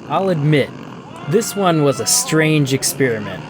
I'll admit, this one was a strange experiment,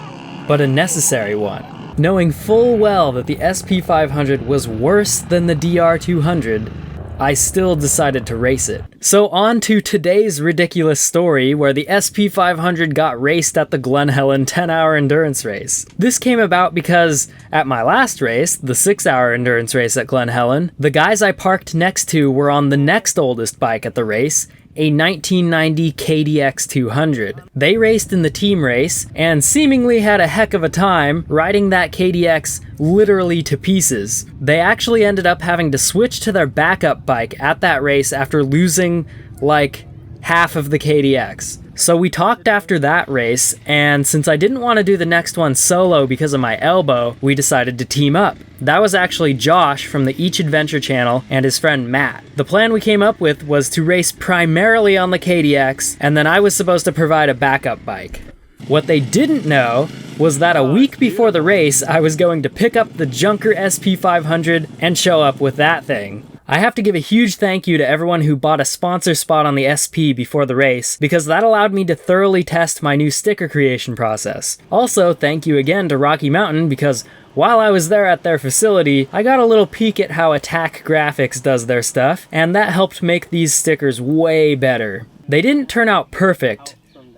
but a necessary one. Knowing full well that the SP500 was worse than the DR200, I still decided to race it. So on to today's ridiculous story where the SP500 got raced at the Glen Helen 10-hour endurance race. This came about because at my last race, the 6-hour endurance race at Glen Helen, the guys I parked next to were on the next oldest bike at the race, a 1990 KDX 200. They raced in the team race and seemingly had a heck of a time riding that KDX literally to pieces. They actually ended up having to switch to their backup bike at that race after losing like half of the KDX. So we talked after that race, and since I didn't want to do the next one solo because of my elbow, we decided to team up. That was actually Josh from the Each Adventure channel and his friend Matt. The plan we came up with was to race primarily on the KDX, and then I was supposed to provide a backup bike. What they didn't know was that a week before the race, I was going to pick up the Junker SP500 and show up with that thing. I have to give a huge thank you to everyone who bought a sponsor spot on the SP before the race, because that allowed me to thoroughly test my new sticker creation process. Also, thank you again to Rocky Mountain, because while I was there at their facility, I got a little peek at how Attack Graphics does their stuff, and that helped make these stickers way better. They didn't turn out perfect,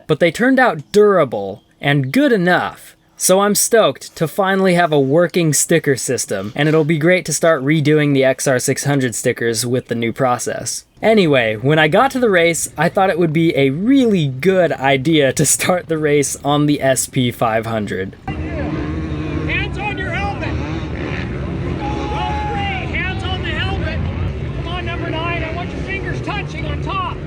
but they turned out durable and good enough. So I'm stoked to finally have a working sticker system, and it'll be great to start redoing the XR600 stickers with the new process. Anyway, when I got to the race, I thought it would be a really good idea to start the race on the SP500. Hands on your helmet! Row 3, hands on the helmet! Come on, number 9, I want your fingers touching on top!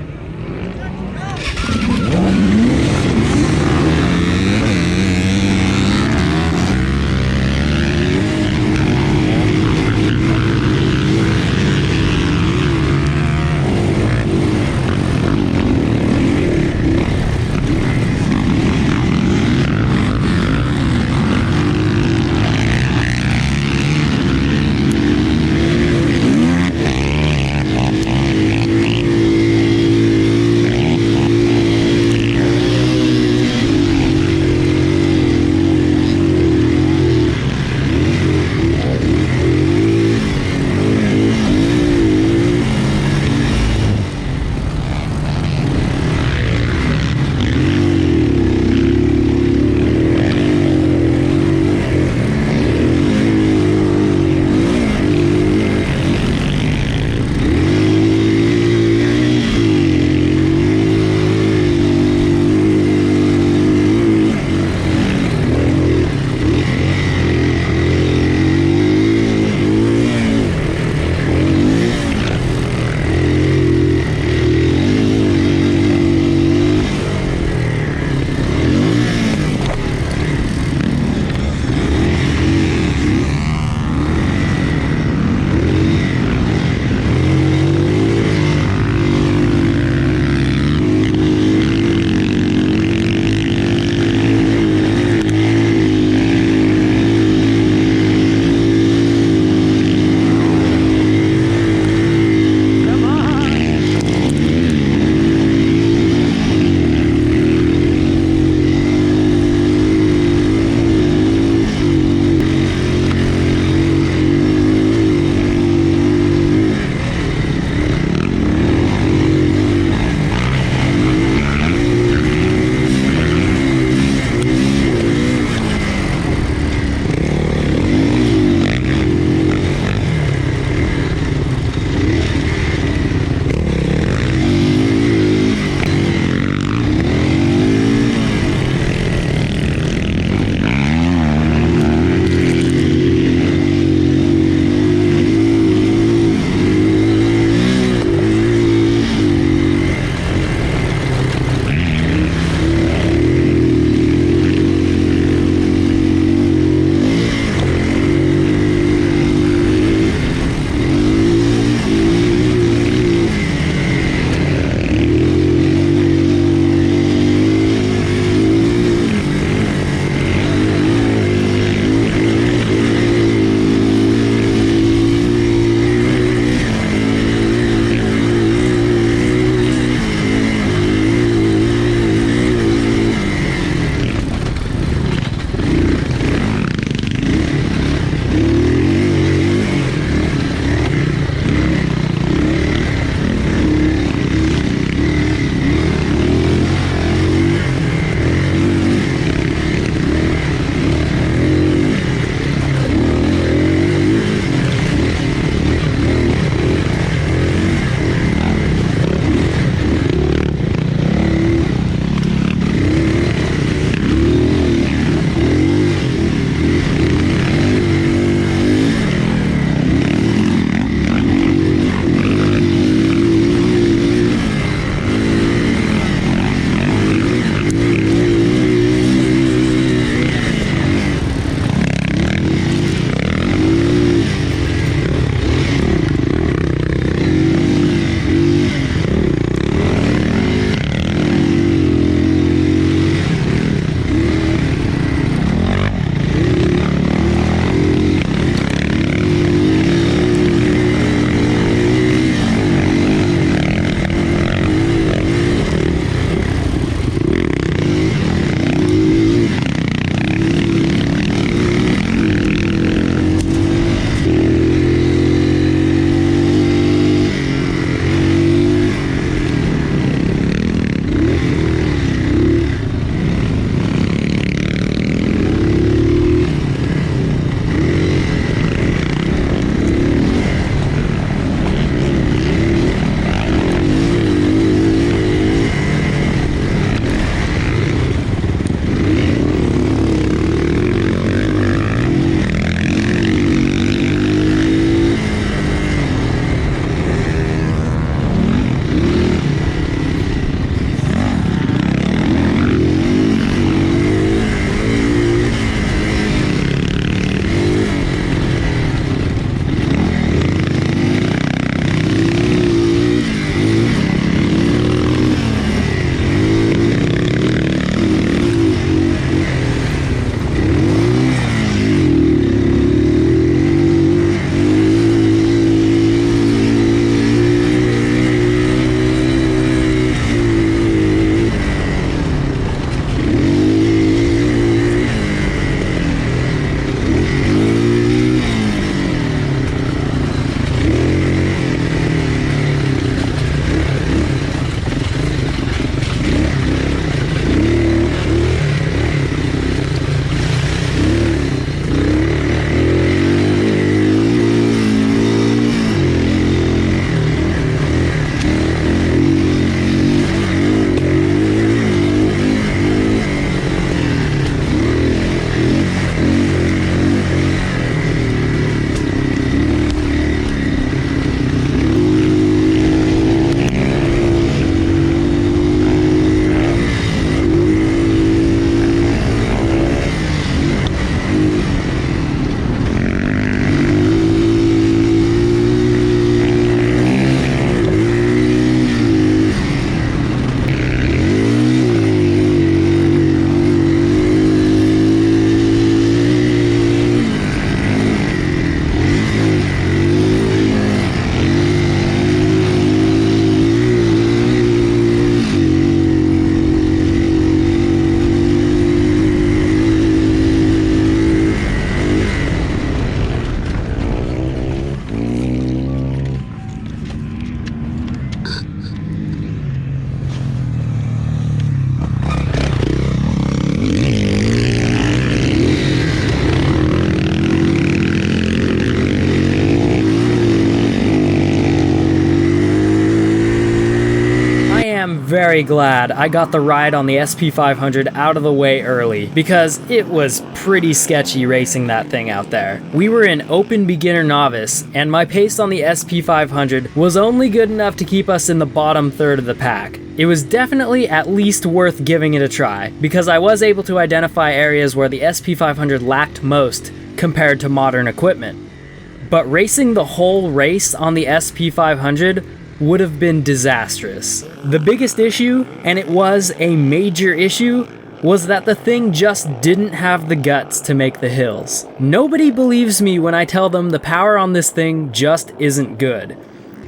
very glad I got the ride on the SP500 out of the way early, because it was pretty sketchy racing that thing out there. We were in open beginner novice, and my pace on the SP500 was only good enough to keep us in the bottom third of the pack. It was definitely at least worth giving it a try, because I was able to identify areas where the SP500 lacked most compared to modern equipment. But racing the whole race on the SP500 would have been disastrous. The biggest issue, and it was a major issue, was that the thing just didn't have the guts to make the hills. Nobody believes me when I tell them the power on this thing just isn't good.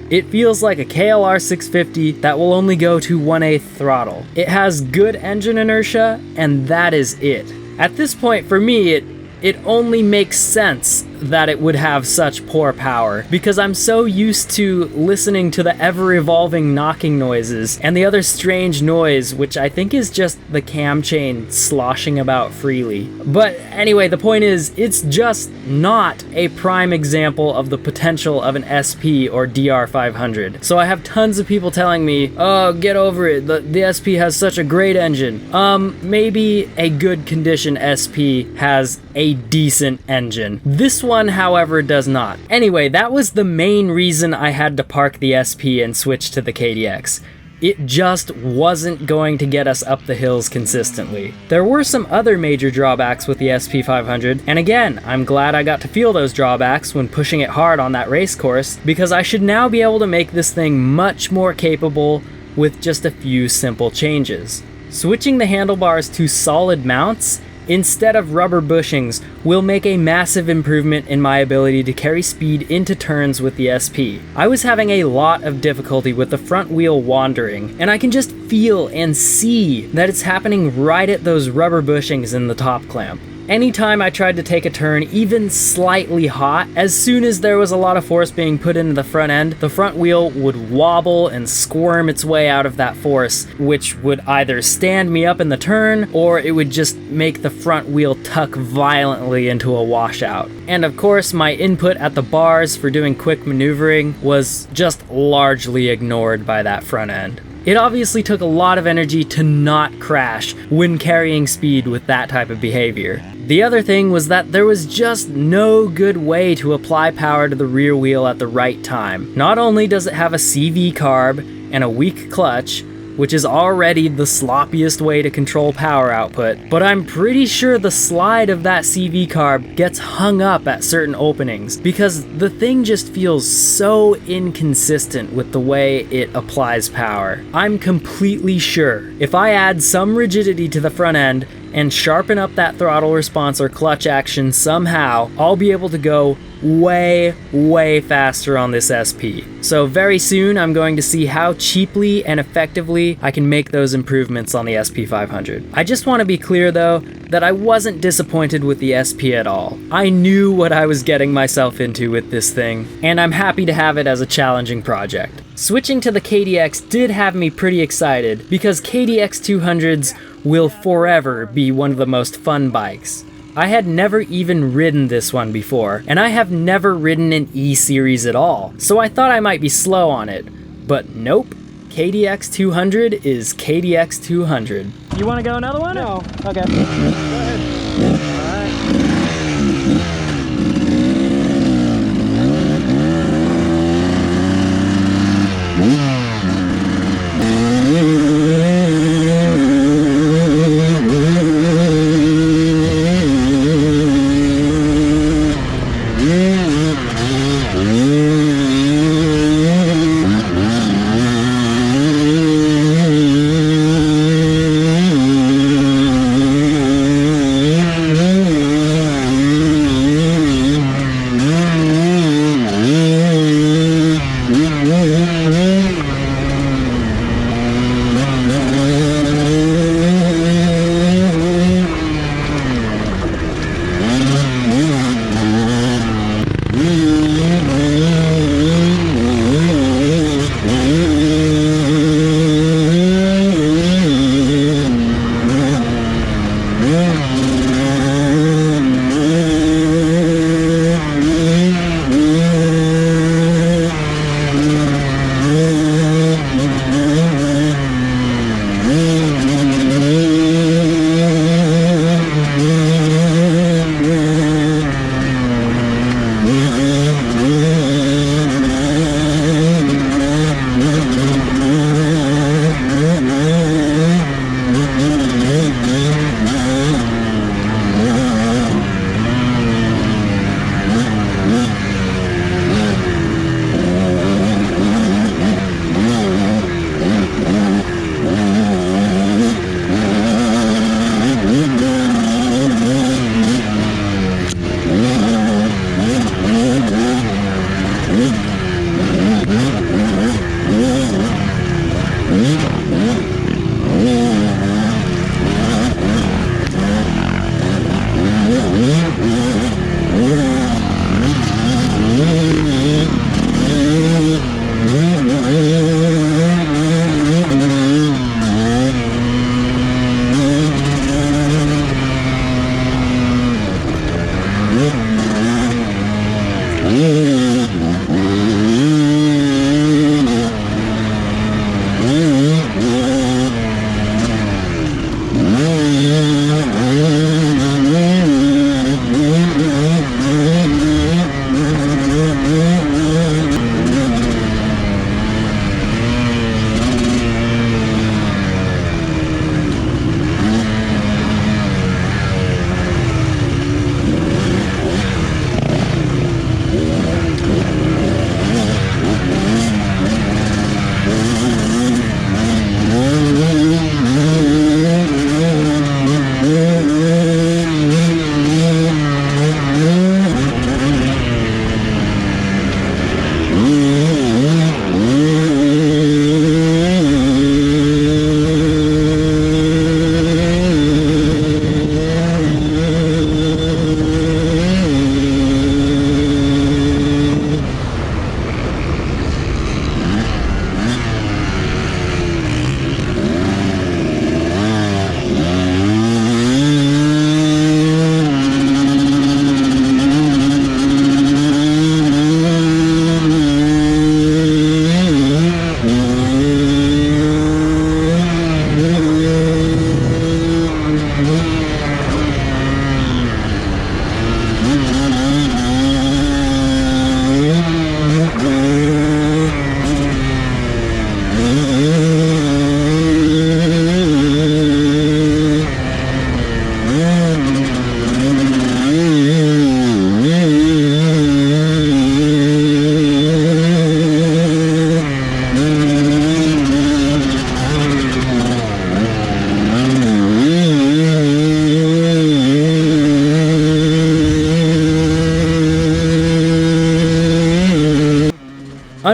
It feels like a KLR 650 that will only go to 1/8 throttle. It has good engine inertia, and that is it. At this point, for me, it only makes sense that it would have such poor power, because I'm so used to listening to the ever-evolving knocking noises and the other strange noise, which I think is just the cam chain sloshing about freely. But anyway, the point is, it's just not a prime example of the potential of an SP or DR500. So I have tons of people telling me, oh, get over it, the SP has such a great engine. Maybe a good condition SP has a decent engine. This one, however, does not. Anyway, that was the main reason I had to park the SP and switch to the KDX. It just wasn't going to get us up the hills consistently. There were some other major drawbacks with the SP500, and again, I'm glad I got to feel those drawbacks when pushing it hard on that race course, because I should now be able to make this thing much more capable with just a few simple changes. Switching the handlebars to solid mounts instead of rubber bushings will make a massive improvement in my ability to carry speed into turns with the SP. I was having a lot of difficulty with the front wheel wandering, and I can just feel and see that it's happening right at those rubber bushings in the top clamp. Anytime I tried to take a turn even slightly hot, as soon as there was a lot of force being put into the front end, the front wheel would wobble and squirm its way out of that force, which would either stand me up in the turn, or it would just make the front wheel tuck violently into a washout. And of course, my input at the bars for doing quick maneuvering was just largely ignored by that front end. It obviously took a lot of energy to not crash when carrying speed with that type of behavior. The other thing was that there was just no good way to apply power to the rear wheel at the right time. Not only does it have a CV carb and a weak clutch, which is already the sloppiest way to control power output, but I'm pretty sure the slide of that CV carb gets hung up at certain openings, because the thing just feels so inconsistent with the way it applies power. I'm completely sure if I add some rigidity to the front end and sharpen up that throttle response or clutch action somehow, I'll be able to go way faster on this SP. So very soon I'm going to see how cheaply and effectively I can make those improvements on the SP500. I just want to be clear though, that I wasn't disappointed with the SP at all. I knew what I was getting myself into with this thing, and I'm happy to have it as a challenging project. Switching to the KDX did have me pretty excited, because KDX 200s will forever be one of the most fun bikes. I had never even ridden this one before, and I have never ridden an E-Series at all, so I thought I might be slow on it. But nope, KDX 200 is KDX 200. You want to go another one? No. Okay. Go ahead.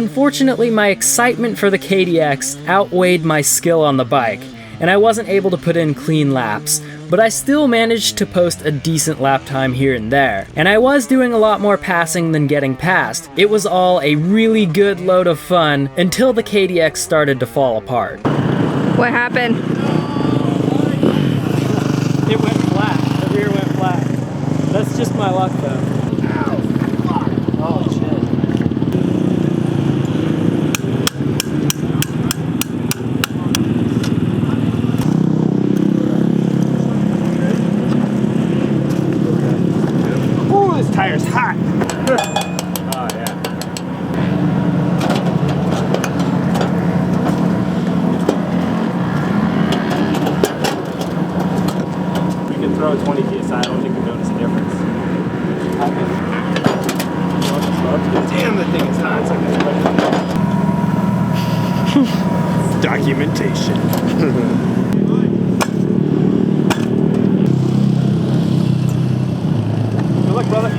Unfortunately, my excitement for the KDX outweighed my skill on the bike, and I wasn't able to put in clean laps, but I still managed to post a decent lap time here and there, and I was doing a lot more passing than getting past. It was all a really good load of fun until the KDX started to fall apart. What happened? It went flat. The rear went flat. That's just my luck though. Oh shit. Ooh, this tire's hot. Oh, yeah. We can throw 20 PSI, I don't think we notice a difference. Damn, the thing is hot. It's like documentation. Good luck, brother.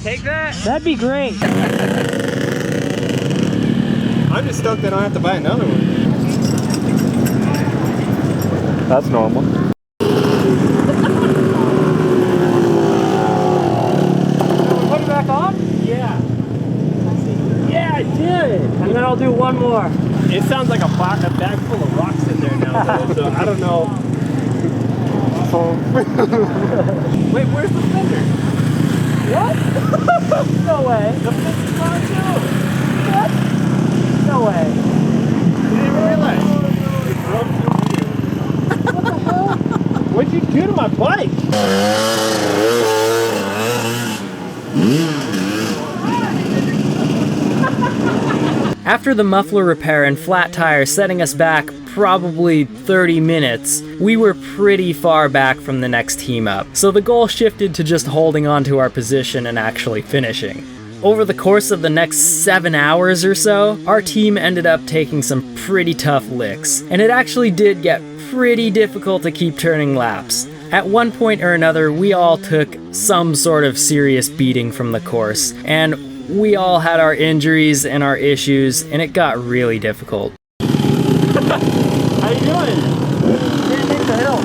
Take that? That'd be great. I'm just stoked that I don't have to buy another one. That's normal. Put it back on? Yeah. Yeah, I did. And then I'll do one more. It sounds like a bag full of rocks in there now, though, so I don't know. Wait, where's the fender? What? No way. The fender's gone too. What? No way. You didn't realize. It broke through here. What the hell? What'd you do to my bike? After the muffler repair and flat tire setting us back probably 30 minutes, we were pretty far back from the next team up, so the goal shifted to just holding on to our position and actually finishing. Over the course of the next 7 hours or so, our team ended up taking some pretty tough licks, and it actually did get pretty difficult to keep turning laps. At one point or another, we all took some sort of serious beating from the course, and we all had our injuries and our issues, and it got really difficult. How you doing? Didn't take the hill.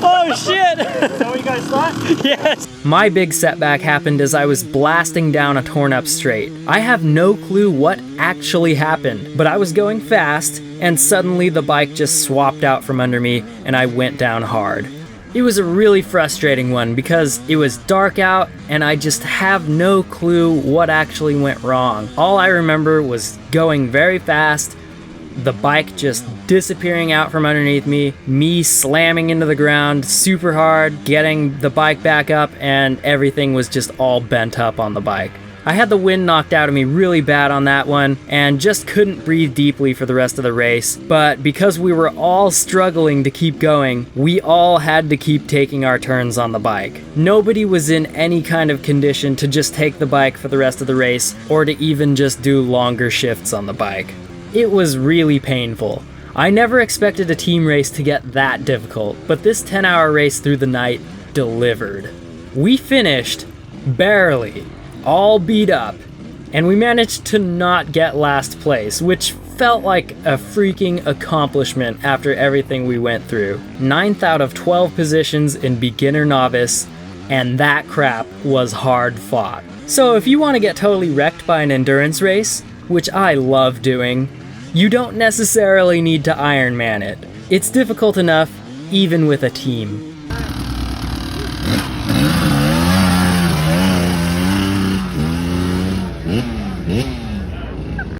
Oh shit! Is that what you guys thought? Yes! My big setback happened as I was blasting down a torn up straight. I have no clue what actually happened, but I was going fast, and suddenly the bike just swapped out from under me, and I went down hard. It was a really frustrating one because it was dark out and I just have no clue what actually went wrong. All I remember was going very fast, the bike just disappearing out from underneath me slamming into the ground super hard, getting the bike back up, and everything was just all bent up on the bike. I had the wind knocked out of me really bad on that one and just couldn't breathe deeply for the rest of the race, but because we were all struggling to keep going, we all had to keep taking our turns on the bike. Nobody was in any kind of condition to just take the bike for the rest of the race or to even just do longer shifts on the bike. It was really painful. I never expected a team race to get that difficult, but this 10-hour race through the night delivered. We finished, barely, all beat up, and we managed to not get last place, which felt like a freaking accomplishment after everything we went through. 9th out of 12 positions in beginner novice, and that crap was hard fought. So if you want to get totally wrecked by an endurance race, which I love doing, you don't necessarily need to Ironman it. It's difficult enough, even with a team. Mm-hmm.